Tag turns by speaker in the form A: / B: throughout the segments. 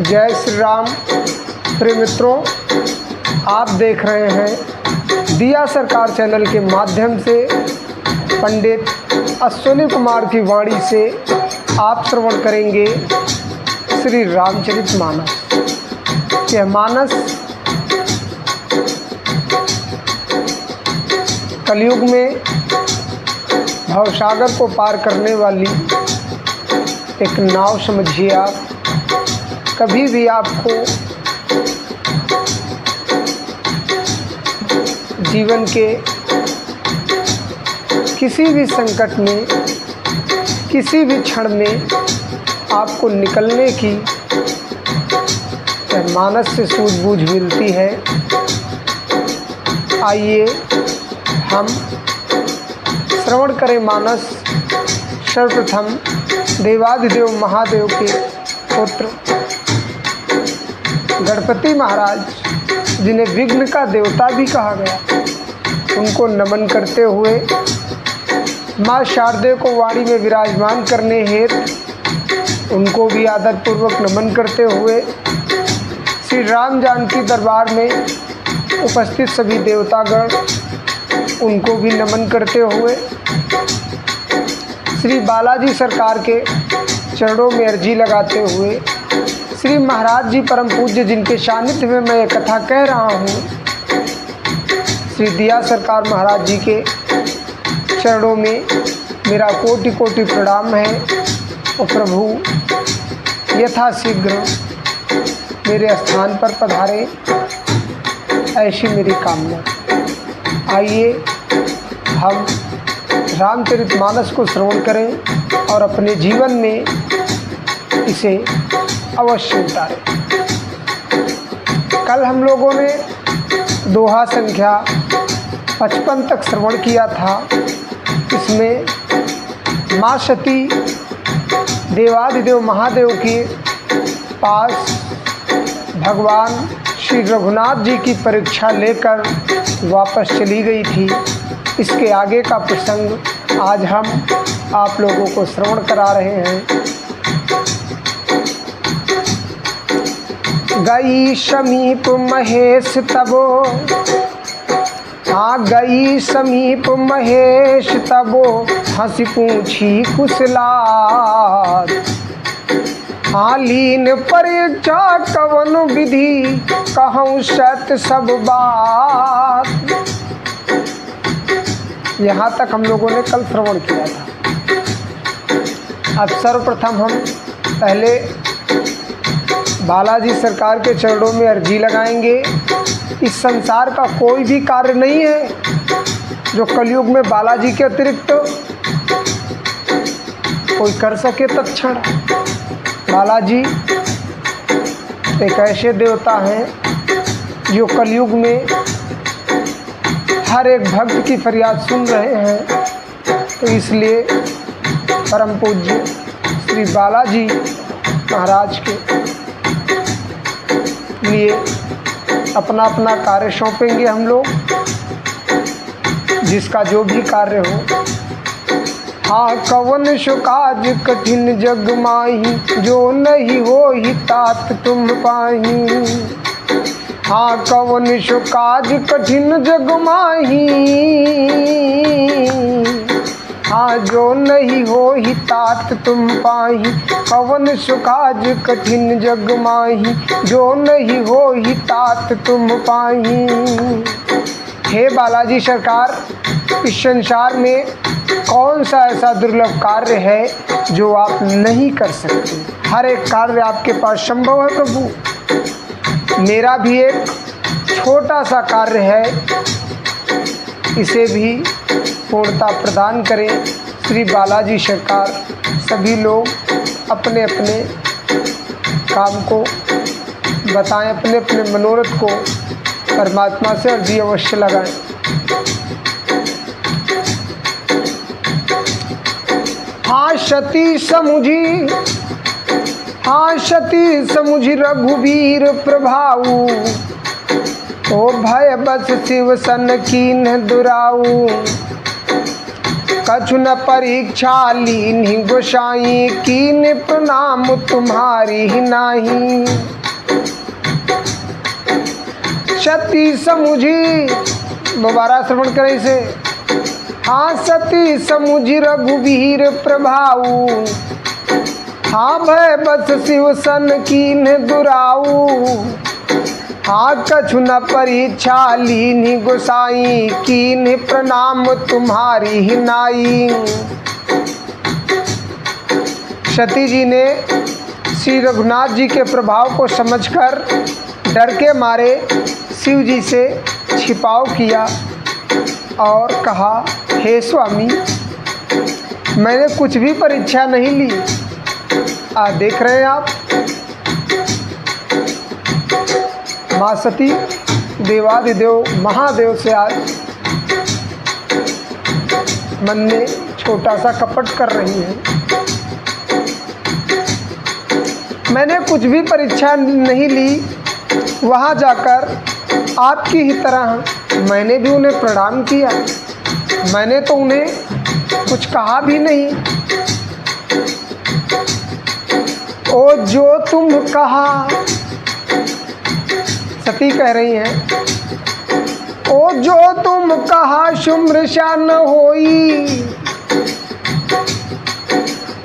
A: जय श्री राम। प्रिय मित्रों, आप देख रहे हैं दिया सरकार चैनल के माध्यम से पंडित अश्विनी कुमार की वाणी से आप श्रवण करेंगे श्री रामचरितमानस। यह मानस कलयुग में भवसागर को पार करने वाली एक नाव समझिए आप। कभी भी आपको जीवन के किसी भी संकट में, किसी भी क्षण में आपको निकलने की मानस से सूझबूझ मिलती है। आइए हम श्रवण करें मानस। सर्वप्रथम देवाधिदेव महादेव के पुत्र गणपति महाराज, जिन्हें विघ्न का देवता भी कहा गया, उनको नमन करते हुए माँ शारदे को वाणी में विराजमान करने हेतु उनको भी आदरपूर्वक नमन करते हुए श्री राम जानकी दरबार में उपस्थित सभी देवतागण, उनको भी नमन करते हुए श्री बालाजी सरकार के चरणों में अर्जी लगाते हुए श्री महाराज जी परम पूज्य, जिनके सानिध्य में मैं ये कथा कह रहा हूँ, श्री दिया सरकार महाराज जी के चरणों में मेरा कोटि कोटि प्रणाम है। और प्रभु यथाशीघ्र मेरे स्थान पर पधारे, ऐसी मेरी कामना। आइए हम रामचरितमानस को श्रवण करें और अपने जीवन में इसे अवश्य उतारें। कल हम लोगों ने दोहा संख्या 55 तक श्रवण किया था। इसमें माँ सती देवाधिदेव महादेव के पास भगवान श्री रघुनाथ जी की परीक्षा लेकर वापस चली गई थी। इसके आगे का प्रसंग आज हम आप लोगों को श्रवण करा रहे हैं। गई समीप महेश तबो, गई समीप महेश तबो, हंसी पूछी कुशलात। लीन परीक्षा कवन विधि, कहूँ सत सब बात। यहाँ तक हम लोगों ने कल श्रवण किया था। अब सर्वप्रथम हम पहले बालाजी सरकार के चरणों में अर्जी लगाएंगे। इस संसार का कोई भी कार्य नहीं है जो कलयुग में बालाजी के अतिरिक्त कोई कर सके तत्क्षण। बालाजी एक ऐसे देवता हैं जो कलयुग में हर एक भक्त की फरियाद सुन रहे हैं। तो इसलिए परम पूज्य श्री बालाजी महाराज के लिए अपना अपना कार्य सौंपेंगे हम लोग, जिसका जो भी कार्य हो। कवन सो काज कठिन जग माही, जो नहीं हो ही तात तुम पाही। कवन सो काज कठिन जग माही, जो नहीं हो ही तात तुम पाही। कवन सो काज कठिन जग माही, जो नहीं हो ही तात तुम पाही। हे बालाजी सरकार, इस संसार में कौन सा ऐसा दुर्लभ कार्य है जो आप नहीं कर सकते। हर एक कार्य आपके पास संभव है प्रभु। मेरा भी एक छोटा सा कार्य है, इसे भी पूर्णता प्रदान करें श्री बालाजी सरकार। सभी लोग अपने अपने काम को बताएं, अपने अपने मनोरथ को परमात्मा से अर्जी अवश्य लगाएं। सती समुझी, सती समुझी रघुवीर प्रभाऊ। ओ भय बस शिव सन कीन्ह दुराऊ। कछु न परीक्षा लीन्ही गोसाई, कीन प्रणाम तुम्हारी ही नाही। सती समुझी, दोबारा श्रवण करे इसे। हाँ सती समुझी रघुवीर प्रभाऊ, हाँ भय बस शिव सन कीन दुराऊ। हाँ कछु न परीक्षा लीन्ही गोसाई, कीन प्रणाम तुम्हारी ही नाई। सती जी ने श्री रघुनाथ जी के प्रभाव को समझकर डर के मारे शिव जी से छिपाव किया और कहा, हे स्वामी मैंने कुछ भी परीक्षा नहीं ली। देख रहे हैं आप, माँ सती देवाधिदेव महादेव से आज मन में छोटा सा कपट कर रही है। मैंने कुछ भी परीक्षा नहीं ली, वहाँ जाकर आपकी ही तरह मैंने भी उन्हें प्रणाम किया, मैंने तो उन्हें कुछ कहा भी नहीं। ओ जो तुम कहा, सती कह रही हैं, ओ जो तुम कहा शुम्र शान होई,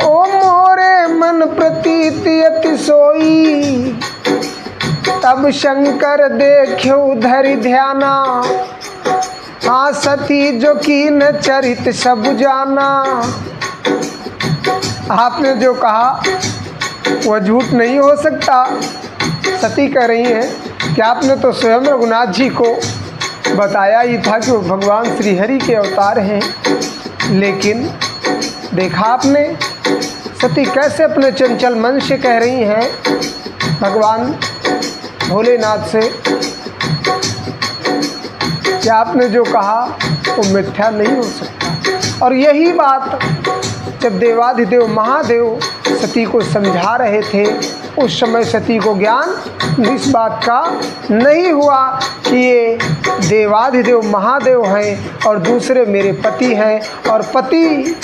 A: ओ मोरे मन प्रतीत अति सोई। तब शंकर देख्यो धरि ध्याना, हाँ सती जो कीन चरित सब जाना। आपने जो कहा वह झूठ नहीं हो सकता। सती कह रही हैं कि आपने तो स्वयं रघुनाथ जी को बताया ही था कि वो भगवान श्री हरि के अवतार हैं, लेकिन देखा आपने सती कैसे अपने चंचल मन से कह रही हैं भगवान भोलेनाथ से कि आपने जो कहा वो मिथ्या नहीं हो सकता। और यही बात जब देवाधिदेव महादेव सती को समझा रहे थे, उस समय सती को ज्ञान इस बात का नहीं हुआ कि ये देवाधिदेव महादेव हैं और दूसरे मेरे पति हैं, और पति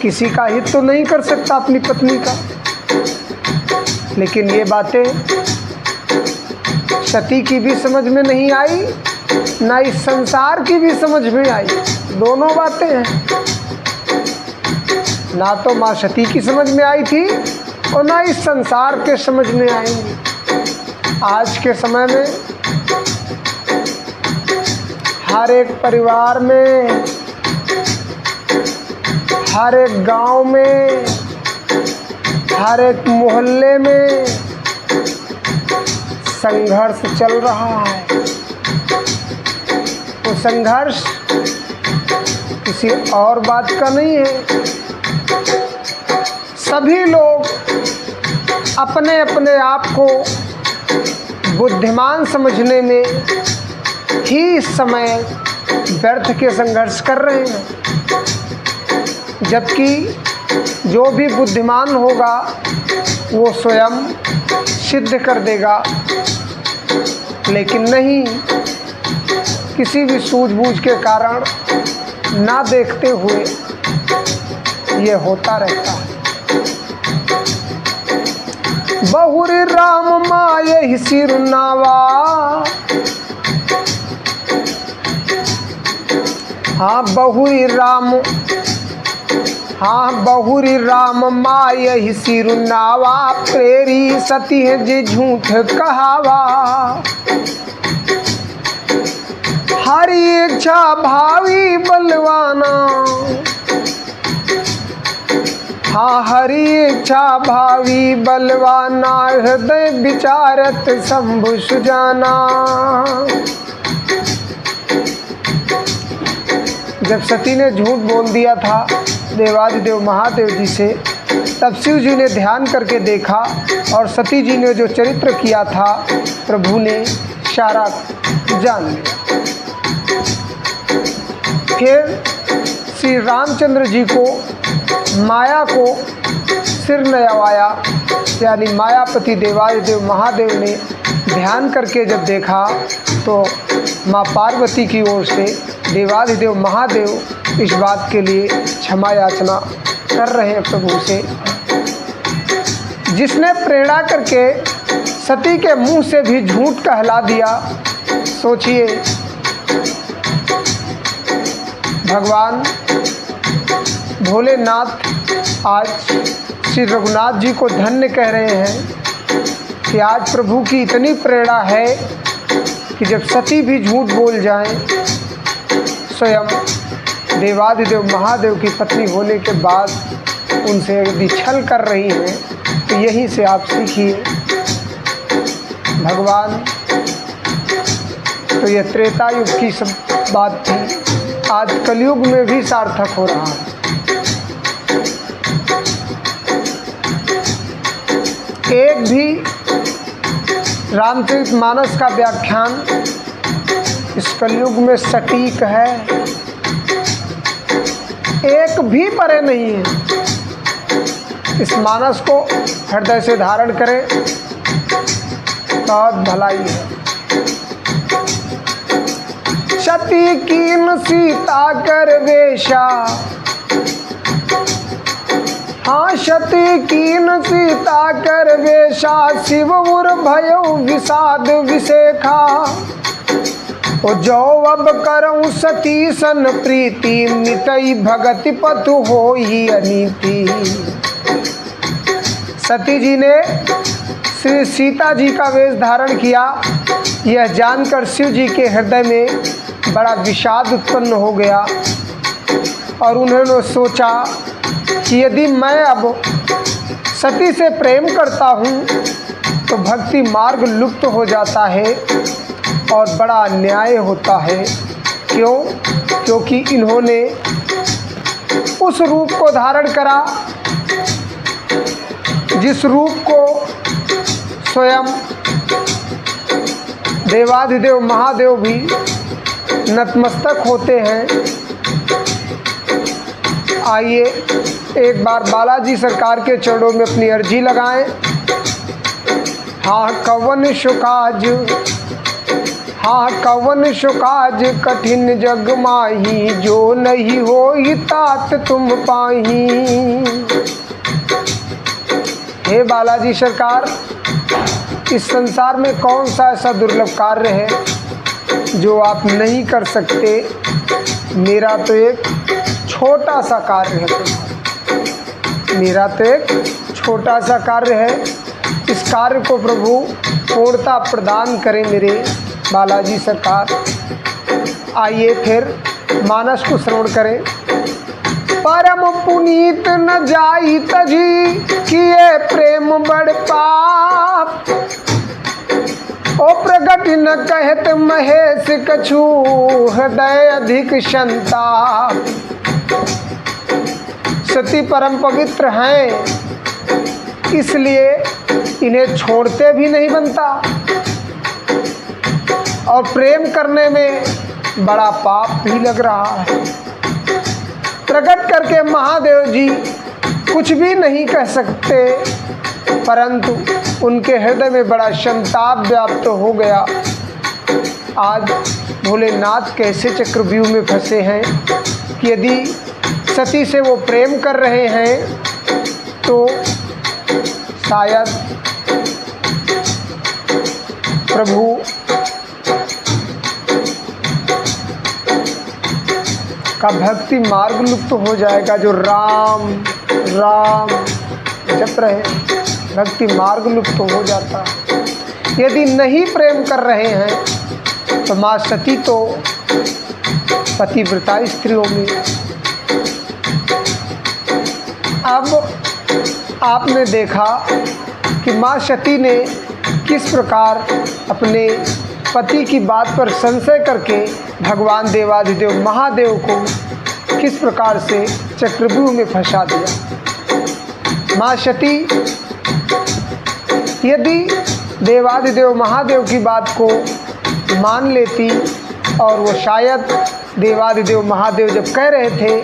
A: किसी का हित तो नहीं कर सकता अपनी पत्नी का। लेकिन ये बातें सती की भी समझ में नहीं आई, ना इस संसार की भी समझ में आई। दोनों बातें हैं, ना तो माँ सती की समझ में आई थी और ना इस संसार के समझ में आएंगी। आज के समय में हर एक परिवार में, हर एक गांव में, हर एक मोहल्ले में संघर्ष चल रहा है। वो संघर्ष किसी और बात का नहीं है। सभी लोग अपने अपने आप को बुद्धिमान समझने में ही इस समय व्यर्थ के संघर्ष कर रहे हैं, जबकि जो भी बुद्धिमान होगा वो स्वयं सिद्ध कर देगा। लेकिन नहीं, किसी भी सूझबूझ के कारण ना देखते हुए ये होता रहता है। बहुरी राम माये ही सिर नावा, हाँ बहुरी राम, हाँ बहुरी राम माये ही सिर नावा। प्रेरी सती है जे झूठ कहावा, हरि इच्छा भावी बलवाना। हाँ हरि इच्छा भावी बलवाना, हृदय विचारत शंभु सुजाना। जब सती ने झूठ बोल दिया था देवाधिदेव महादेव जी से, तब शिव जी ने ध्यान करके देखा और सती जी ने जो चरित्र किया था प्रभु ने सारा जान लिया। फिर श्री रामचंद्र जी को माया को सिर नवाया, यानी मायापति देवाधिदेव महादेव ने ध्यान करके जब देखा तो माँ पार्वती की ओर से देवाधिदेव महादेव इस बात के लिए क्षमा याचना कर रहे हैं प्रभु से। जिसने प्रेरणा करके सती के मुंह से भी झूठ कहला दिया, सोचिए भगवान भोलेनाथ आज श्री रघुनाथ जी को धन्य कह रहे हैं कि आज प्रभु की इतनी प्रेरणा है कि जब सती भी झूठ बोल जाएं, स्वयं देवाधिदेव महादेव की पत्नी होने के बाद उनसे यदि छल कर रही हैं तो यहीं से आप सीखिए भगवान। तो यह त्रेता युग की सब बात थी, आज कलयुग में भी सार्थक हो रहा है। एक भी रामचरितमानस का व्याख्यान इस कलयुग में सटीक है, एक भी परे नहीं है। इस मानस को हृदय से धारण करें, बहुत भलाई है। सती कीन सीता कर वेशा, हाँ सती कीन सीता कर वेशा, शिव उर भयो विषाद विशेखा। ओ जो अब करऊँ सती सन प्रीति, मिटई भगति पतु होई अनीति। सती जी ने श्री सीता जी का वेश धारण किया, यह जानकर शिव जी के हृदय में बड़ा विषाद उत्पन्न हो गया और उन्होंने सोचा कि यदि मैं अब सती से प्रेम करता हूँ तो भक्ति मार्ग लुप्त हो जाता है और बड़ा अन्याय होता है। क्यों? क्योंकि इन्होंने उस रूप को धारण करा जिस रूप को स्वयं देवाधिदेव महादेव भी नतमस्तक होते हैं। आइए एक बार बालाजी सरकार के चरणों में अपनी अर्जी लगाएं। हाँ कवन शुकाज, हाँ कवन शुकाज कठिन जग माही, जो नहीं होई तात तुम पाही। हे बालाजी सरकार, इस संसार में कौन सा ऐसा दुर्लभ कार्य है जो आप नहीं कर सकते। मेरा तो एक छोटा सा कार्य है, मेरा तो एक छोटा सा कार्य है। इस कार्य को प्रभु पूर्णता प्रदान करें मेरे बालाजी सरकार। आइए फिर मानस को श्रवण करें। परम पुनीत न जाई तजी, किए प्रेम बड़ पाप। ओ प्रगट न कहत महेश कछु, हृदय अधिक संताप। सती परम पवित्र हैं, इसलिए इन्हें छोड़ते भी नहीं बनता और प्रेम करने में बड़ा पाप भी लग रहा है। प्रकट करके महादेव जी कुछ भी नहीं कह सकते, परंतु उनके हृदय में बड़ा संताप व्याप्त हो गया। आज भोलेनाथ कैसे चक्रव्यूह में फंसे हैं कि यदि सती से वो प्रेम कर रहे हैं तो शायद प्रभु का भक्ति मार्ग लुप्त हो जाएगा। जो राम राम जप रहे, भक्ति मार्ग लुप्त हो जाता। यदि नहीं प्रेम कर रहे हैं तो माँ सती तो पतिव्रता स्त्री होगी। अब आपने देखा कि माँ सती ने किस प्रकार अपने पति की बात पर संशय करके भगवान देवाधिदेव महादेव को किस प्रकार से चक्रव्यूह में फंसा दिया। माँ सती यदि देवाधिदेव महादेव की बात को मान लेती और वो शायद देवाधिदेव महादेव जब कह रहे थे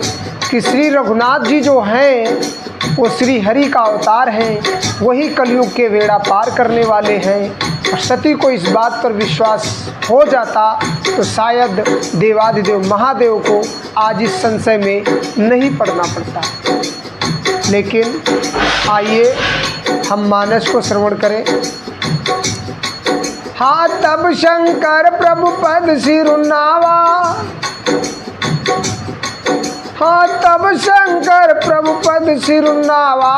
A: कि श्री रघुनाथ जी जो हैं वो श्री हरि का अवतार हैं, वही कलयुग के बेड़ा पार करने वाले हैं। और सती को इस बात पर विश्वास हो जाता तो शायद देवादिदेव महादेव को आज इस संशय में नहीं पड़ना पड़ता। लेकिन आइए हम मानस को श्रवण करें। हाँ, तब शंकर प्रभु पद सिरुनावा, हाँ तब शंकर प्रभु पद सिरुनावा,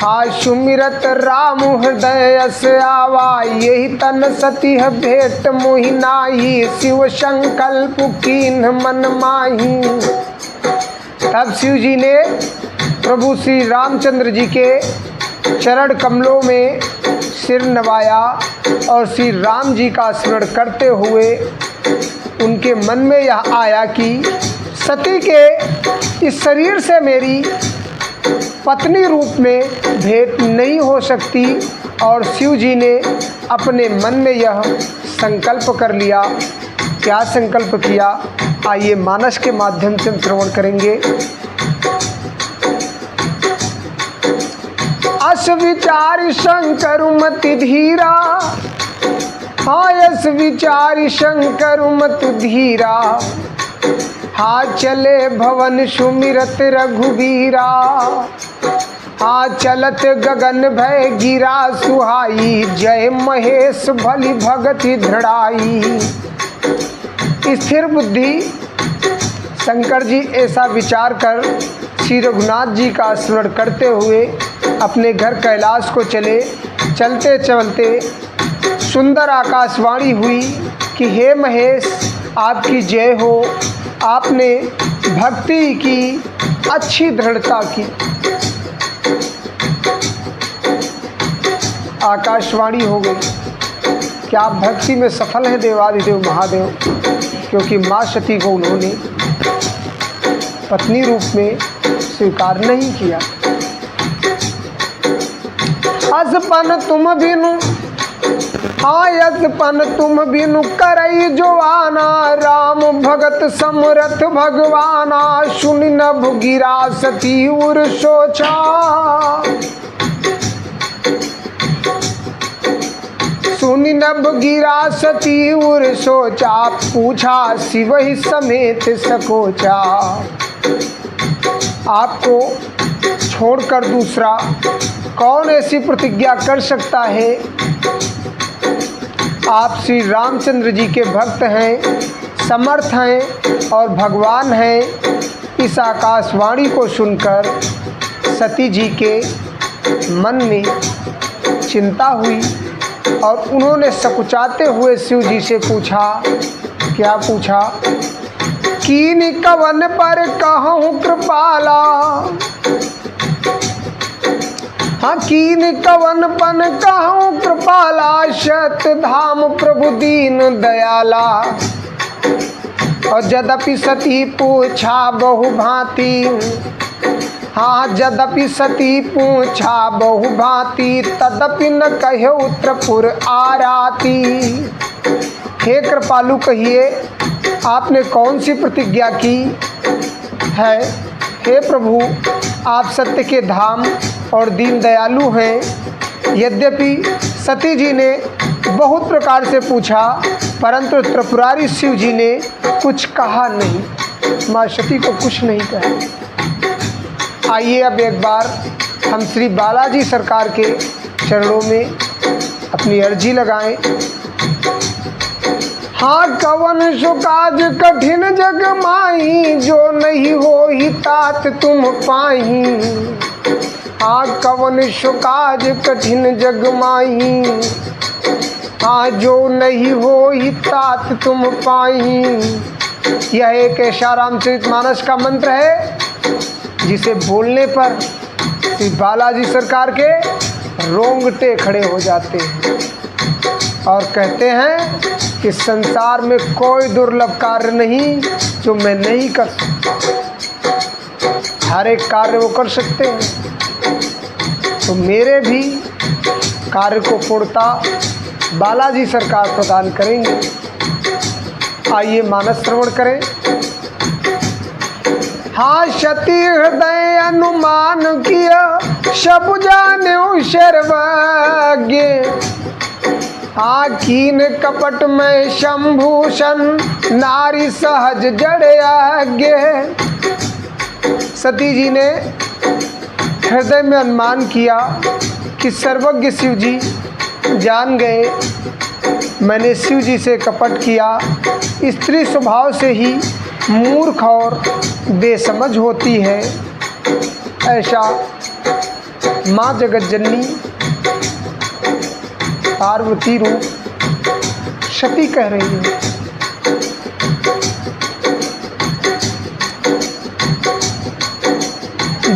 A: हाँ सुमिरत राम हृदय से आवा, यही तन सती भेंट मोहि नाही, शिव संकल्प कीन्ह मन माही। तब शिव जी ने प्रभु श्री रामचंद्र जी के चरण कमलों में सिर नवाया और श्री राम जी का स्मरण करते हुए उनके मन में यह आया कि सती के इस शरीर से मेरी पत्नी रूप में भेंट नहीं हो सकती। और शिव जी ने अपने मन में यह संकल्प कर लिया। क्या संकल्प किया, आइए मानस के माध्यम से हम श्रवण करेंगे। अस विचार शंकर मति धीरा, हाँ यस विचार शंकर मत धीरा, हाँ चले भवन सुमिरत रघुबीरा, हाँ चलत गगन भय गिरा सुहाई, जय महेश भली भगति दृढ़ाई। स्थिर बुद्धि शंकर जी ऐसा विचार कर श्री रघुनाथ जी का स्मरण करते हुए अपने घर कैलाश को चले। चलते चलते सुंदर आकाशवाणी हुई कि हे महेश आपकी जय हो, आपने भक्ति की अच्छी दृढ़ता की। आकाशवाणी हो गई, क्या आप भक्ति में सफल हैं देवादिदेव महादेव? क्योंकि माँ सती को उन्होंने पत्नी रूप में स्वीकार नहीं किया। असपन तुम बिनु, हाँ असपन तुम बिनु करई जोआना, राम भगत समरथ भगवाना, सुनि नभ गिरा सती उर सोचा। सुनि नभ गिरा सती उर सोचा, पूछा शिव ही समेत सकोचा। आपको छोड़कर दूसरा कौन ऐसी प्रतिज्ञा कर सकता है? आप श्री रामचंद्र जी के भक्त हैं, समर्थ हैं और भगवान हैं। इस आकाशवाणी को सुनकर सती जी के मन में चिंता हुई और उन्होंने सकुचाते हुए शिव जी से पूछा। क्या पूछा? कीन कवन पर कहूँ कृपाला, हाँ कीन कवन पन कहूँ कृपाला, शत धाम प्रभु दीन दयाला। और यद्यपि सती पूछा बहु भांति, हाँ यद्यपि सती पूछा बहु भांति, तदपि न कहे उत्तरपुर आराती। हे कृपालु कहिए आपने कौन सी प्रतिज्ञा की है? हे प्रभु आप सत्य के धाम और दीन दयालु हैं। यद्यपि सती जी ने बहुत प्रकार से पूछा परंतु त्रिपुरारी शिव जी ने कुछ कहा नहीं, माँ सती को कुछ नहीं कहा। आइए अब एक बार हम श्री बालाजी सरकार के चरणों में अपनी अर्जी लगाएं। हाँ कवन सुकाज कठिन जग माही, जो नहीं हो ही तात तुम पाही। हाँ कवन सुकाज कठिन जग माही, हाँ जो नहीं हो ही तात तुम पाही। यह एक ऐसा रामचरितमानस का मंत्र है जिसे बोलने पर श्री बालाजी सरकार के रोंगटे खड़े हो जाते हैं और कहते हैं कि संसार में कोई दुर्लभ कार्य नहीं जो मैं नहीं कर सकता। हर एक कार्य वो कर सकते हैं, तो मेरे भी कार्य को पूर्णता बालाजी सरकार प्रदान करेंगे। आइए मानस श्रवण करें। हाँ सती हृदय अनुमान किया सब जान्यो सर्वज्ञ। हाँ कीन कपट में शंभूषण नारी सहज जड़ आज्ञ। सती जी ने हृदय में अनुमान किया कि सर्वज्ञ शिव जी जान गए मैंने शिव जी से कपट किया। स्त्री स्वभाव से ही मूर्ख और बेसमझ होती है, ऐसा माँ जगत जननी पार्वती रूप सती कह रही है।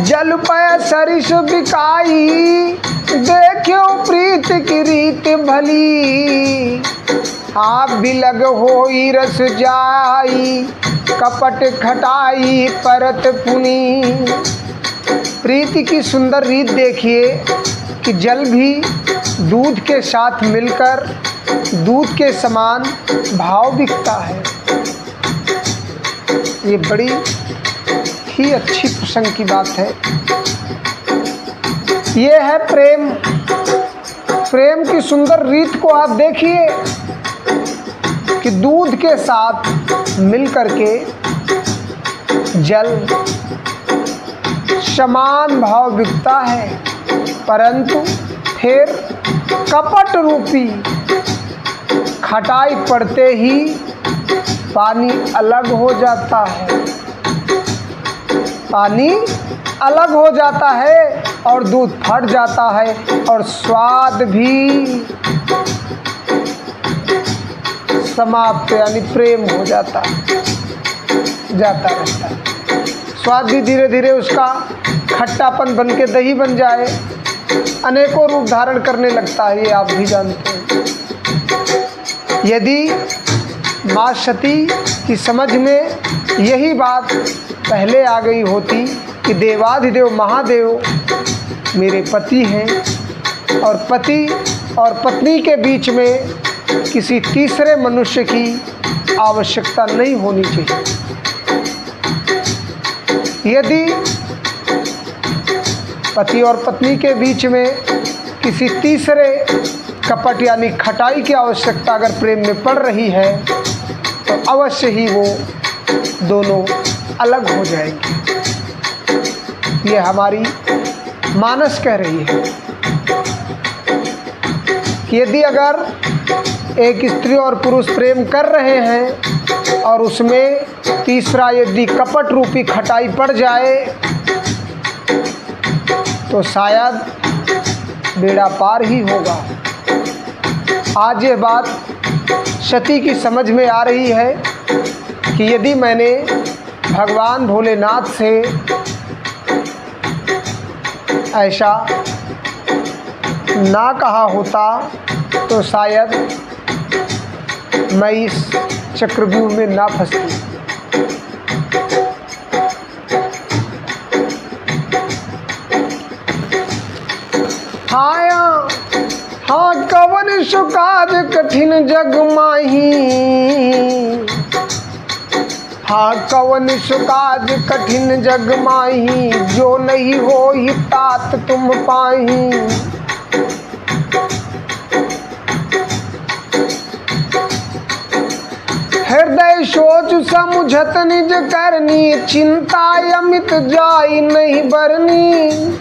A: जल पय सरिस बिकाई देखो प्रीत की रीत भली। आप बिलग होई रस जाई कपट खटाई परत पुनी। प्रीति की सुंदर रीत देखिए कि जल भी दूध के साथ मिलकर दूध के समान भाव बिकता है। ये बड़ी ही अच्छी प्रसंग की बात है। ये है प्रेम। प्रेम की सुंदर रीत को आप देखिए कि दूध के साथ मिलकर के जल समान भाव बिकता है, परंतु फिर कपट रूपी खटाई पड़ते ही पानी अलग हो जाता है। पानी अलग हो जाता है और दूध फट जाता है और स्वाद भी समाप्त यानी प्रेम हो जाता रहता है। स्वाद भी धीरे धीरे उसका खट्टापन बन के दही बन जाए, अनेकों रूप धारण करने लगता है, ये आप भी जानते हैं। यदि माँ सती की समझ में यही बात पहले आ गई होती कि देवाधिदेव महादेव मेरे पति हैं और पति और पत्नी के बीच में किसी तीसरे मनुष्य की आवश्यकता नहीं होनी चाहिए। यदि पति और पत्नी के बीच में किसी तीसरे कपट यानी खटाई की आवश्यकता अगर प्रेम में पड़ रही है तो अवश्य ही वो दोनों अलग हो जाएंगे। ये हमारी मानस कह रही है कि यदि अगर एक स्त्री और पुरुष प्रेम कर रहे हैं और उसमें तीसरा यदि कपट रूपी खटाई पड़ जाए तो शायद बेड़ा पार ही होगा। आज ये बात सती की समझ में आ रही है कि यदि मैंने भगवान भोलेनाथ से ऐसा ना कहा होता तो शायद मैं इस चक्रव्यूह में ना फंसती। हाँ कवन सुकाज कठिन जग माही। हाँ कवन सुकाज कठिन जग माही जो नहीं हो ही तात तुम पाही। हृदय सोच समुझत निज करनी चिंता अमित जाई नहीं बरनी।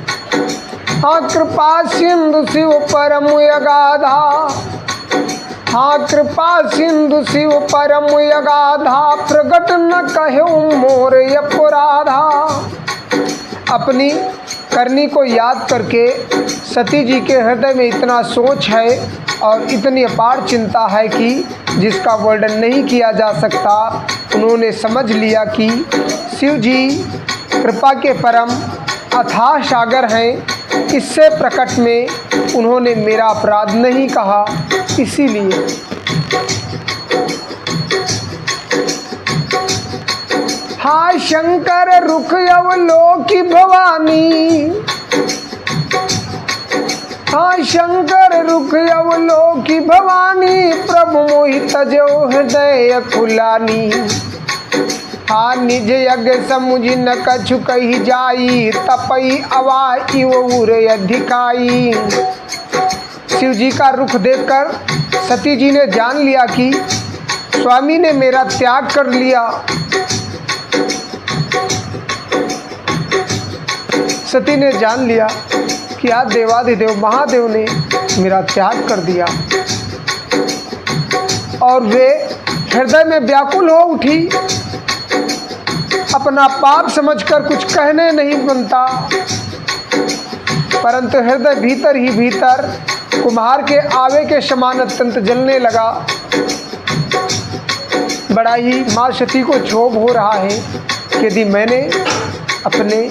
A: हाँ कृपा सिंधु शिव परम अगाधा। हाँ कृपा सिंधु शिव परम अगाधा प्रगट न कहो मोर अपराधा। अपनी करनी को याद करके सती जी के हृदय में इतना सोच है और इतनी अपार चिंता है कि जिसका वर्णन नहीं किया जा सकता। उन्होंने समझ लिया कि शिव जी कृपा के परम अथाह सागर हैं, इससे प्रकट में उन्होंने मेरा अपराध नहीं कहा। इसीलिए हाँ शंकर रुख अवलोकी भवानी। हाँ शंकर रुख अवलोकी भवानी प्रभु मोहि तजो हृदय खुलानी। हाँ निज यज्ञ समुझ न कछु कही जाई, तपई अवा इव उर अधिकाई। शिव जी का रुख देखकर सती जी ने जान लिया कि स्वामी ने मेरा त्याग कर लिया। सती ने जान लिया कि आज देवाधिदेव महादेव ने मेरा त्याग कर दिया, और वे हृदय में व्याकुल हो उठी। अपना पाप समझकर कुछ कहने नहीं बनता, परंतु हृदय भीतर ही भीतर कुम्हार के आवे के समान अत्यंत जलने लगा। बड़ा ही माँ सती को क्षोभ हो रहा है कि यदि मैंने अपने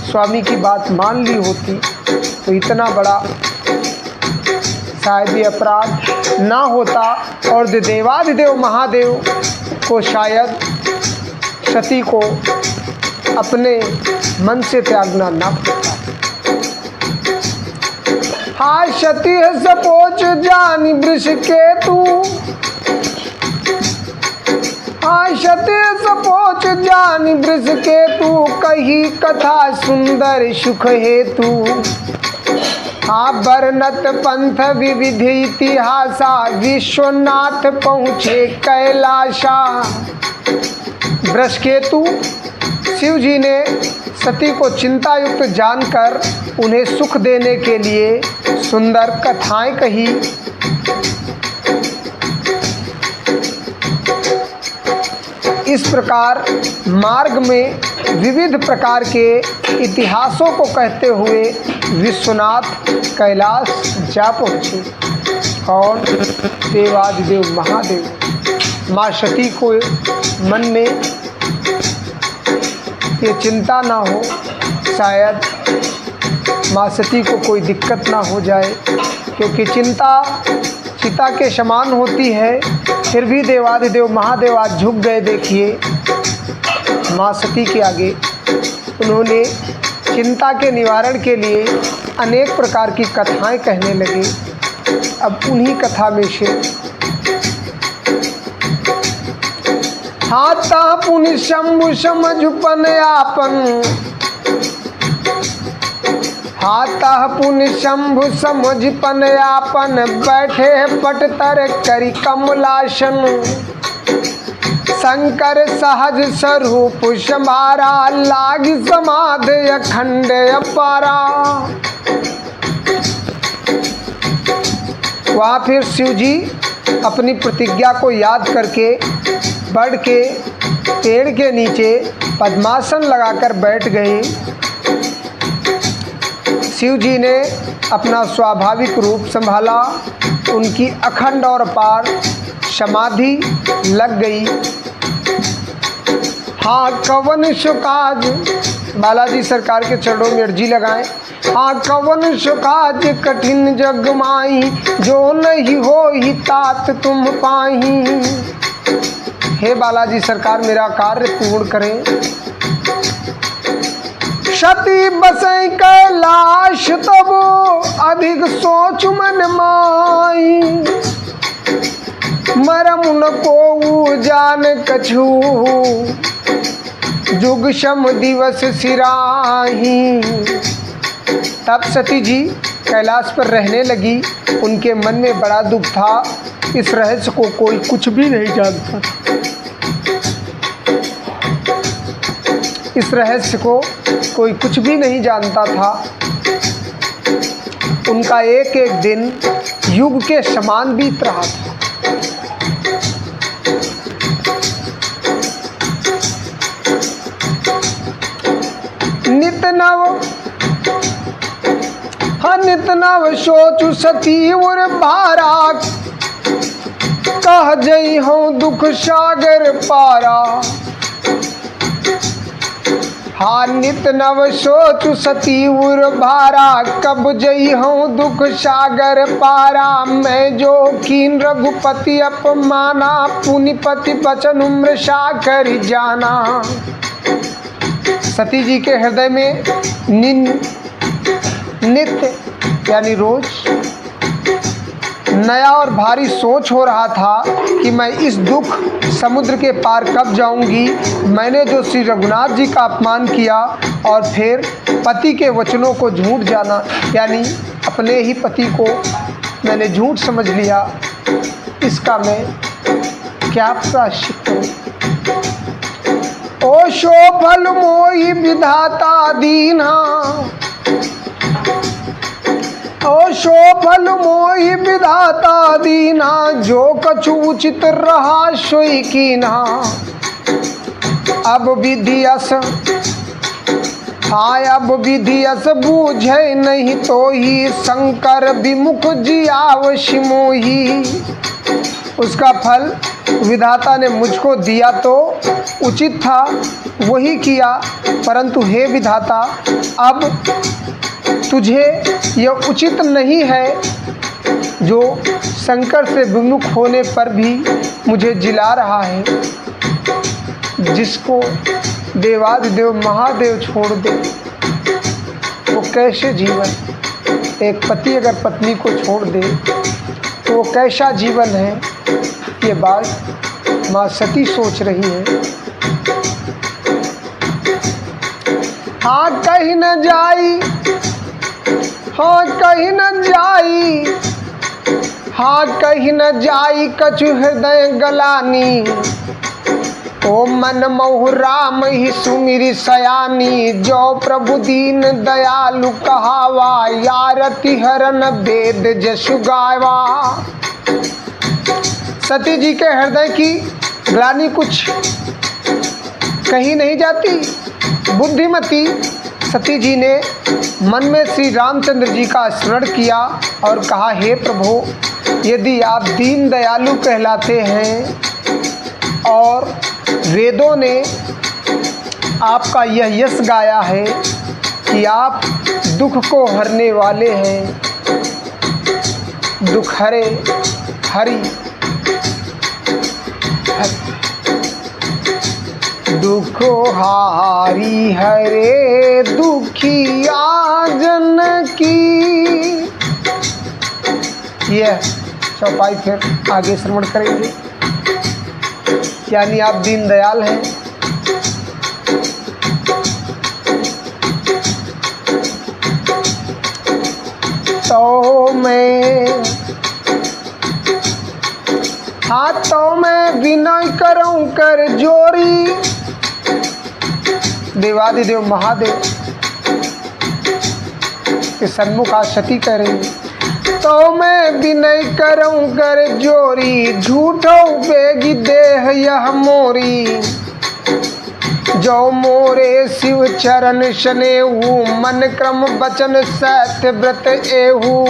A: स्वामी की बात मान ली होती तो इतना बड़ा शायद ये अपराध ना होता, और देवाधिदेव महादेव को शायद सती को अपने मन से त्यागना ना पड़ता। हाँ सती है सपोच जानी वृष केतु, हाँ सती सपोच जानी वृष केतु, कही कथा सुंदर सुख हेतु। हाँ बरनत पंथ विविध इतिहासा, विश्वनाथ पहुँचे कैलाशा। वृषकेतु शिव जी ने सती को चिंता युक्त जानकर उन्हें सुख देने के लिए सुंदर कथाएं कही। इस प्रकार मार्ग में विविध प्रकार के इतिहासों को कहते हुए विश्वनाथ कैलाश जा पहुँचे। और देवाधिदेव महादेव माँ सती को मन में ये चिंता ना हो, शायद माँ सती को कोई दिक्कत ना हो जाए, क्योंकि चिंता चिता के समान होती है। फिर भी देवाधिदेव महादेव आज झुक गए। देखिए माँ सती के आगे उन्होंने चिंता के निवारण के लिए अनेक प्रकार की कथाएं कहने लगे। अब उन्हीं कथा में से हाथा पुनि शंभु समझपन आपन, हाथा पुनि शंभु समझपन आपन, बैठे पटतर करी कमलासन। शंकर सहज स्वरूप समारा, लाग समाध अखंड अपारा। वहाँ फिर शिव जी अपनी प्रतिज्ञा को याद करके बढ़ के पेड़ के नीचे पद्मासन लगाकर बैठ गए। शिव जी ने अपना स्वाभाविक रूप संभाला, उनकी अखंड और अपार समाधि लग गई। हाँ कवन सुकाज, बालाजी सरकार के चरणों में अर्जी लगाएं। हाँ कवन सुकाज कठिन जग माही, जो नहीं हो ही तात तुम पाही। हे बालाजी सरकार मेरा कार्य पूर्ण करें। सती बसै कैलाश तब, अधिक सोच मन माई। मरम न को जान कछु, जुग शम दिवस सिराही। तब सती जी कैलाश पर रहने लगी। उनके मन में बड़ा दुख था। इस रहस्य को कोई कुछ भी नहीं जानता था। इस रहस्य को कोई कुछ भी नहीं जानता था। उनका एक एक दिन युग के समान बीत रहा था। नित नव, हाँ नित नव सोचु सती उर भारा, कह जई हूँ दुख सागर पारा। हाँ नित नव सोचु सती उर भारा, कब जई हूँ दुख सागर पारा। मैं जो कीन रघुपति अपमाना, पुनिपति बचन उम्र साकर जाना। सती जी के हृदय में नित्य यानी रोज नया और भारी सोच हो रहा था कि मैं इस दुख समुद्र के पार कब जाऊंगी। मैंने जो श्री रघुनाथ जी का अपमान किया और फिर पति के वचनों को झूठ जाना, यानी अपने ही पति को मैंने झूठ समझ लिया, इसका मैं क्या प्रायश्चित करूं। ओ शो फल मोहि विधाता दीना, ओ शो फल मोहि विधाता दीना, जो कछु उचित रहा सोई कीना। अब विधि अस, हाँ अब विधि अस बूझे नहीं तो ही, शंकर विमुख जियाव सिमोही। उसका फल विधाता ने मुझको दिया तो उचित था, वही किया, परंतु हे विधाता अब तुझे यह उचित नहीं है जो शंकर से विमुख होने पर भी मुझे जिला रहा है। जिसको देवादिदेव महादेव छोड़ दे वो कैसे जीवन, एक पति अगर पत्नी को छोड़ दे तो वो कैसा जीवन है, ये बात माँ सती सोच रही है। हाँ कहीं न जाई, हाँ कहीं न जाई, हाँ कहीं न जाई कछु हृदय गलानी। ओ मन मोह राम ही सुमिरि सयानी, जो प्रभु दीन दयालु कहावा, यारति हरन वेद जसु गावा। सती जी के हृदय की ग्लानि कुछ कहीं नहीं जाती। बुद्धिमती सती जी ने मन में श्री रामचंद्र जी का स्मरण किया और कहा, हे प्रभु यदि आप दीन दयालु कहलाते हैं और वेदों ने आपका यह यश गाया है कि आप दुख को हरने वाले हैं, दुख हरे हरि, दुख हारी हरे दुखिया जन की। यह चौपाई फिर आगे श्रवण करेंगे, यानी आप दीन दयाल हैं। तो मैं हाथों में विनय करूं कर जोरी। देवादिदेव महादेव के सन्मुख आज सती कह रही है, तो मैं विनय करूं कर जोरी, झूठो बेगी देह यह मोरी। जो मोरे शिव चरण शनेहू, मन क्रम बचन सत्य व्रत एहू।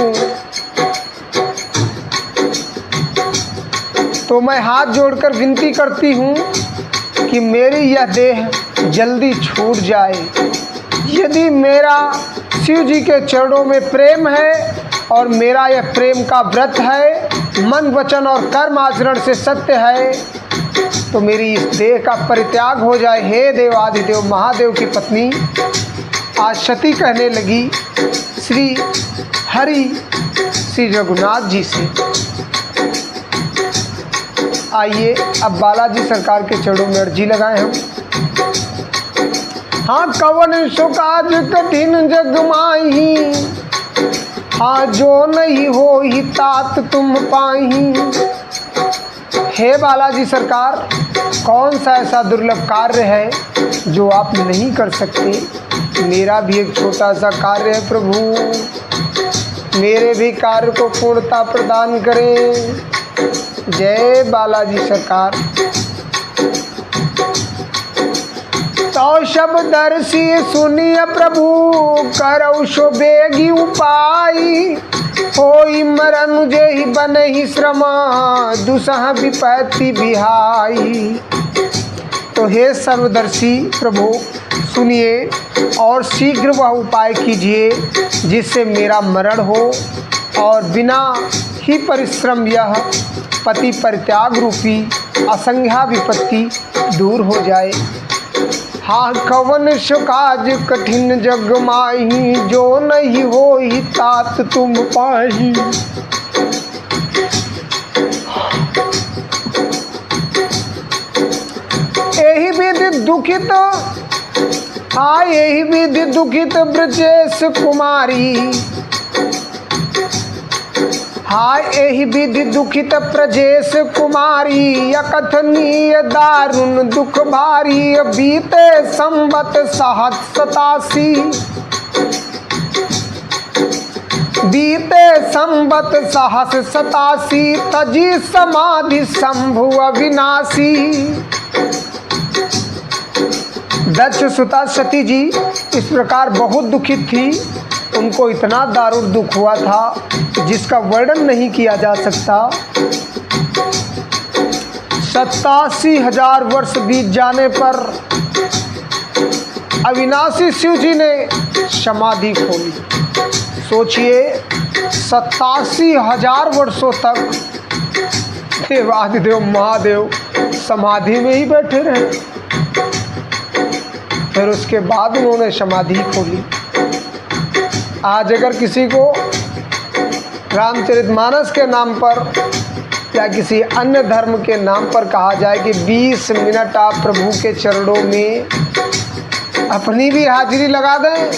A: तो मैं हाथ जोड़कर विनती करती हूँ कि मेरी यह देह जल्दी छूट जाए। यदि मेरा शिव जी के चरणों में प्रेम है और मेरा यह प्रेम का व्रत है, मन वचन और कर्म आचरण से सत्य है, तो मेरी इस देह का परित्याग हो जाए। हे देवादिदेव महादेव की पत्नी आज सती कहने लगी श्री हरि श्री रघुनाथ जी से। आइए अब बालाजी सरकार के चरणों में अर्जी लगाएं हम। हाँ कवन सुकाज कठिन जग माही, हाँ जो नहीं हो ही तात तुम पाही। हे बालाजी सरकार, कौन सा ऐसा दुर्लभ कार्य है जो आप नहीं कर सकते। मेरा भी एक छोटा सा कार्य है प्रभु, मेरे भी कार्य को पूर्णता प्रदान करें। जय बालाजी सरकार। तो सब दर्शी सुनिय प्रभु, करौ सो बेगी उपाई। होई मरनु जेहि बनहि श्रमा, दुसह विपत्ति बिहाई। तो हे सर्वदर्शी प्रभु सुनिए और शीघ्र वह उपाय कीजिए जिससे मेरा मरण हो और बिना ही परिश्रम यह पति परित्याग रूपी असंज्ञा विपत्ति दूर हो जाए। हाँ कवन सुकाज कठिन जग माही, जो नहीं हो ही तात तुम पाही। विधि दुखित, हाँ यही विधि दुखित ब्रजेश कुमारी, हाँ यही विधि दुखित ब्रजेश कुमारी, अकथनीय दारुण दुख भारी, बीते संवत 87, बीते संवत 87, तजी समाधि शंभु अविनाशी। दक्ष सुता सती जी इस प्रकार बहुत दुखित थी। उनको इतना दारुण दुख हुआ था जिसका वर्णन नहीं किया जा सकता। 87,000 वर्ष बीत जाने पर अविनाशी शिव जी ने समाधि खोली। सोचिए 87,000 वर्षों तक देवाधिदेव महादेव समाधि में ही बैठे रहे। फिर उसके बाद उन्होंने समाधि खोली। आज अगर किसी को रामचरितमानस के नाम पर या किसी अन्य धर्म के नाम पर कहा जाए कि 20 मिनट आप प्रभु के चरणों में अपनी भी हाजिरी लगा दें,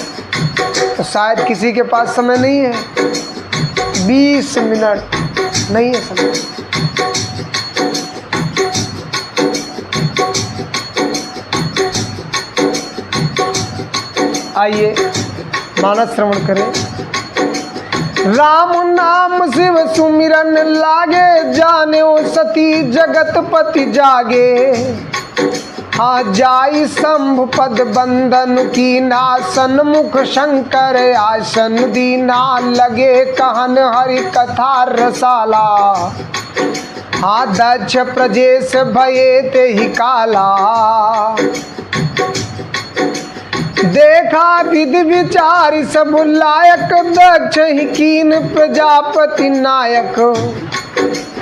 A: तो शायद किसी के पास समय नहीं है। 20 मिनट नहीं है समय। आइए मानस श्रवण करें। राम नाम शिव सुमिरन लागे, जाने ओ सती जगत पति जागे। हाँ जाई शंभु पद बंधन की नासन, मुख शंकर आसन दीना, लगे कहन हरि कथा रसाला। हाँ दक्ष प्रजेश भये ते ही काला, देखा विधि विचार सब लायक, दक्ष ही कीन प्रजापति नायक।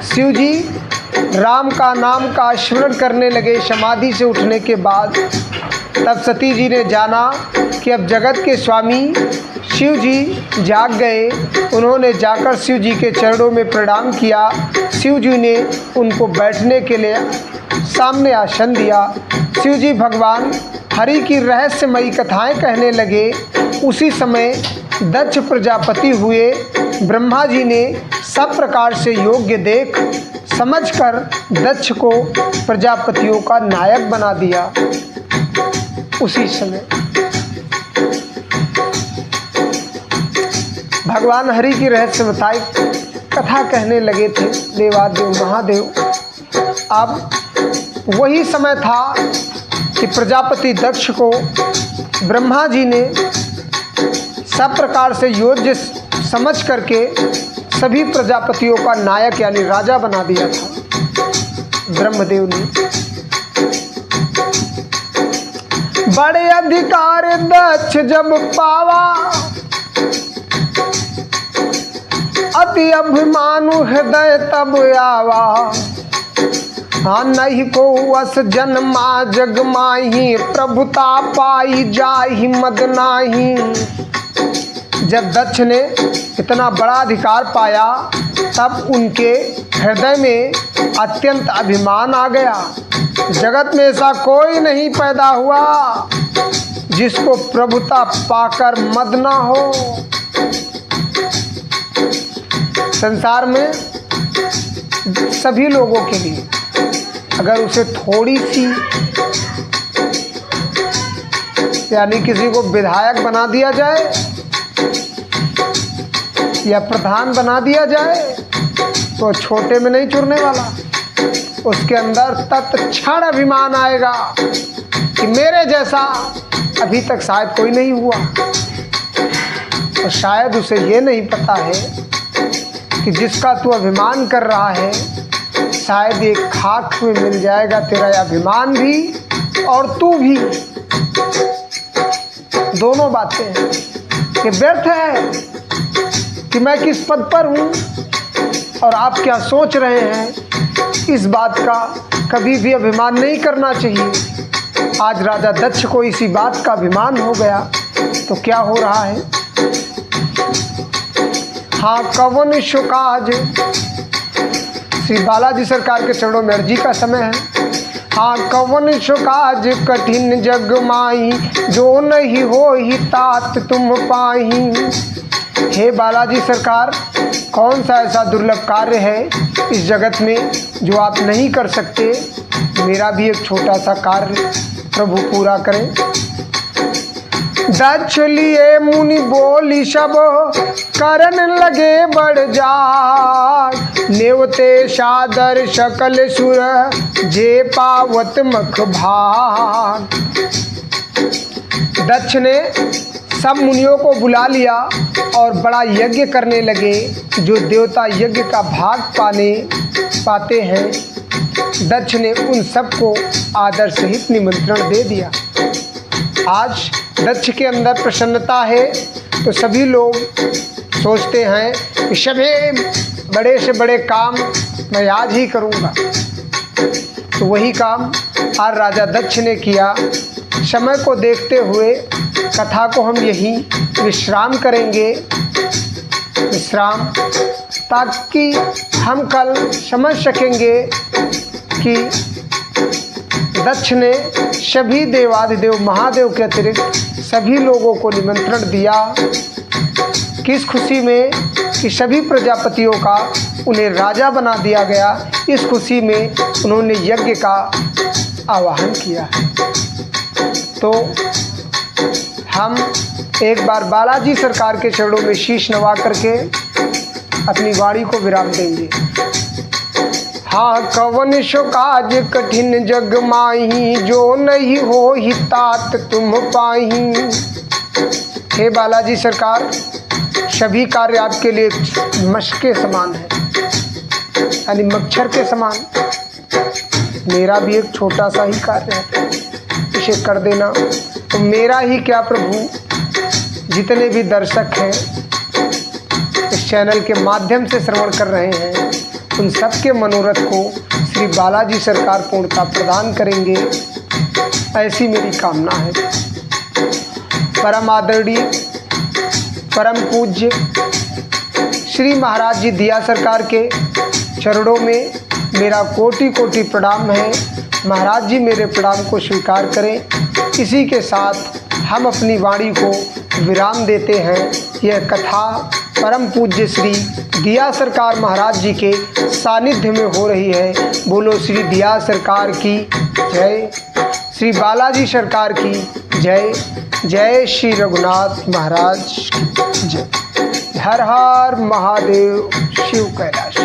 A: शिव जी राम का नाम का स्मरण करने लगे समाधि से उठने के बाद। तब सती जी ने जाना कि अब जगत के स्वामी शिव जी जाग गए। उन्होंने जाकर शिव जी के चरणों में प्रणाम किया। शिव जी ने उनको बैठने के लिए सामने आसन दिया। शिव जी भगवान हरि की रहस्यमयी कथाएं कहने लगे। उसी समय दक्ष प्रजापति हुए। ब्रह्मा जी ने सब प्रकार से योग्य देख समझकर दक्ष को प्रजापतियों का नायक बना दिया। उसी समय भगवान हरि की रहस्यमयी कथा कहने लगे थे देवादेव महादेव। अब वही समय था कि प्रजापति दक्ष को ब्रह्मा जी ने सब प्रकार से योग्य समझ करके सभी प्रजापतियों का नायक यानी राजा बना दिया था ब्रह्मदेव ने। बड़े अधिकार दक्ष जब पावा, अति अभिमानु हृदय तब आवा। हाँ नहीं को वस जन्मा जग माही, प्रभुता पाई जाहि मद नाही। जब दक्ष ने इतना बड़ा अधिकार पाया तब उनके हृदय में अत्यंत अभिमान आ गया। जगत में ऐसा कोई नहीं पैदा हुआ जिसको प्रभुता पाकर मद ना हो। संसार में सभी लोगों के लिए अगर उसे थोड़ी सी यानी किसी को विधायक बना दिया जाए या प्रधान बना दिया जाए तो छोटे में नहीं चुरने वाला। उसके अंदर तत्क्षण अभिमान आएगा कि मेरे जैसा अभी तक शायद कोई नहीं हुआ। और शायद उसे ये नहीं पता है कि जिसका तू अभिमान कर रहा है शायद एक खाक में मिल जाएगा तेरा अभिमान भी और तू भी। दोनों बातें ये व्यर्थ है कि मैं किस पद पर हूँ और आप क्या सोच रहे हैं। इस बात का कभी भी अभिमान नहीं करना चाहिए। आज राजा दक्ष को इसी बात का अभिमान हो गया तो क्या हो रहा है। हाँ कवन शुकाज। श्री बालाजी सरकार के चरणों में अर्जी का समय है। हाँ कवन सो काज कठिन जग माही, जो नहीं होहि तात तुम पाही। हे बालाजी सरकार, कौन सा ऐसा दुर्लभ कार्य है इस जगत में जो आप नहीं कर सकते। मेरा भी एक छोटा सा कार्य प्रभु पूरा करें। दक्ष लिए मुनि बोली सब, करन लगे बढ़ जाग, नेवते सादर सकल सुर, जे पावत मख भाग। दक्ष ने सब मुनियों को बुला लिया और बड़ा यज्ञ करने लगे। जो देवता यज्ञ का भाग पाते हैं, दक्ष ने उन सबको आदर सहित निमंत्रण दे दिया। आज दक्ष के अंदर प्रसन्नता है तो सभी लोग सोचते हैं कि सभी बड़े से बड़े काम मैं आज ही करूँगा। तो वही काम आज राजा दक्ष ने किया। समय को देखते हुए कथा को हम यहीं विश्राम करेंगे, ताकि हम कल समझ सकेंगे कि दक्ष ने सभी देवाधिदेव महादेव के अतिरिक्त सभी लोगों को निमंत्रण दिया। किस खुशी में कि सभी प्रजापतियों का उन्हें राजा बना दिया गया। इस खुशी में उन्होंने यज्ञ का आवाहन किया। तो हम एक बार बालाजी सरकार के चरणों में शीश नवा करके अपनी वाणी को विराम देंगे। हाँ कवन सो काज कठिन जग माही, जो नहीं होहि तात तुम पाही। हे बालाजी सरकार, सभी कार्य आपके लिए मशक के समान है, यानी मच्छर के समान। मेरा भी एक छोटा सा ही कार्य है, इसे कर देना। तो मेरा ही क्या प्रभु, जितने भी दर्शक हैं इस चैनल के माध्यम से श्रवण कर रहे हैं, उन सबके मनोरथ को श्री बालाजी सरकार पूर्णता प्रदान करेंगे, ऐसी मेरी कामना है। परम आदरणीय परम पूज्य श्री महाराज जी दिया सरकार के चरणों में मेरा कोटि कोटि प्रणाम है। महाराज जी मेरे प्रणाम को स्वीकार करें। इसी के साथ हम अपनी वाणी को विराम देते हैं। यह कथा परम पूज्य श्री दिया सरकार महाराज जी के सानिध्य में हो रही है। बोलो श्री दिया सरकार की जय, श्री बालाजी सरकार की जय। जय श्री रघुनाथ महाराज की जय। हर हर महादेव शिव कैलाश।